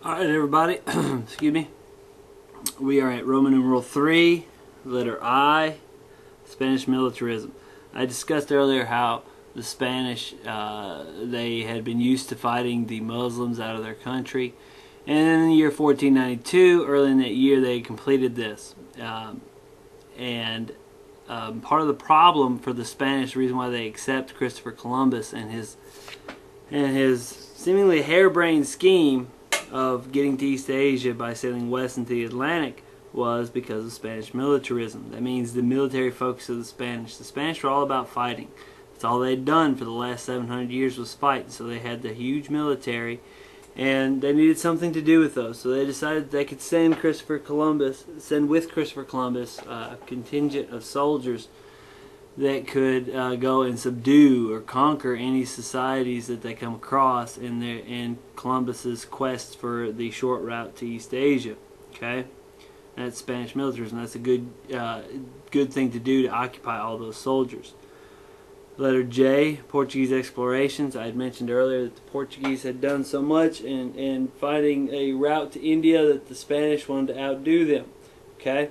Alright everybody, excuse me. We are at Roman numeral 3, letter I, Spanish militarism. I discussed earlier how the Spanish, they had been used to fighting the Muslims out of their country. And in the year 1492, early in that year, they completed this. Part of the problem for the Spanish, the reason why they accept Christopher Columbus and his seemingly harebrained scheme of getting to East Asia by sailing west into the Atlantic, was because of Spanish militarism. That means the military focus of the Spanish. The Spanish were all about fighting. That's all they'd done for the last 700 years was fight. So they had the huge military, and they needed something to do with those. So they decided they could send with Christopher Columbus a contingent of soldiers that could go and subdue or conquer any societies that they come across in Columbus's quest for the short route to East Asia. Okay, that's Spanish militarism. That's a good thing to do, to occupy all those soldiers. Letter J, Portuguese explorations. I had mentioned earlier that the Portuguese had done so much in finding a route to India that the Spanish wanted to outdo them. Okay,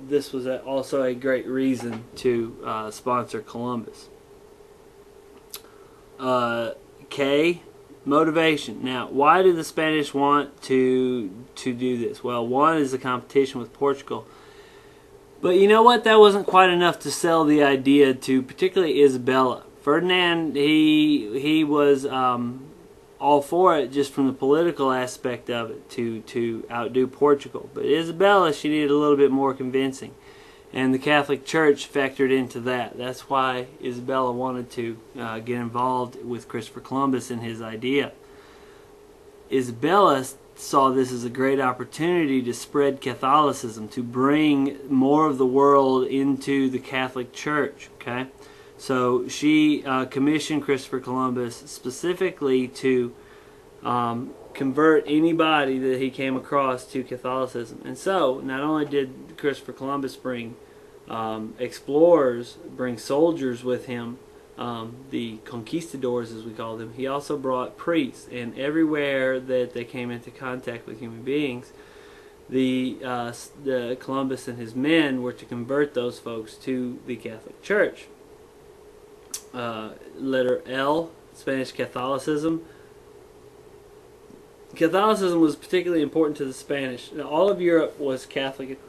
this was also a great reason to sponsor Columbus. K, motivation. Now, why did the Spanish want to do this? Well, one is the competition with Portugal. But you know what? That wasn't quite enough to sell the idea to particularly Isabella. Ferdinand, he was all for it just from the political aspect of it, to outdo Portugal. But Isabella, she needed a little bit more convincing. And the Catholic Church factored into that. That's why Isabella wanted to get involved with Christopher Columbus and his idea. Isabella saw this as a great opportunity to spread Catholicism, to bring more of the world into the Catholic Church. Okay, so she commissioned Christopher Columbus specifically to convert anybody that he came across to Catholicism. And so not only did Christopher Columbus bring explorers, bring soldiers with him, the conquistadors as we call them, he also brought priests. And everywhere that they came into contact with human beings, the Columbus and his men were to convert those folks to the Catholic Church. Letter L, Spanish Catholicism. Catholicism was particularly important to the Spanish. Now, all of Europe was Catholic at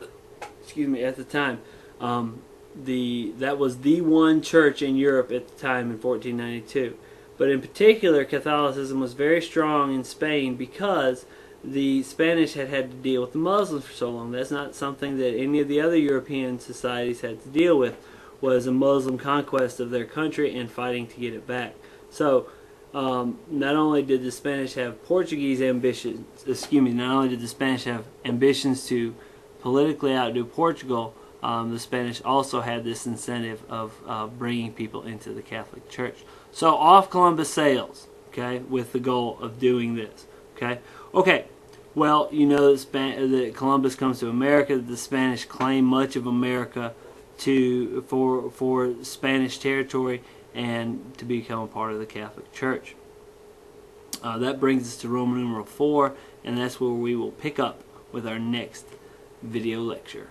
the time. That was the one church in Europe at the time in 1492. But in particular, Catholicism was very strong in Spain because the Spanish had to deal with the Muslims for so long. That's not something that any of the other European societies had to deal with, was a Muslim conquest of their country and fighting to get it back. So not only did the Spanish have Portuguese ambitions, not only did the Spanish have ambitions to politically outdo Portugal, the Spanish also had this incentive of bringing people into the Catholic Church. So off Columbus sails, okay, with the goal of doing this. Okay. Well, you know that Columbus comes to America. That the Spanish claim much of America for Spanish territory and to become a part of the Catholic Church. That brings us to Roman numeral 4, and that's where we will pick up with our next video lecture.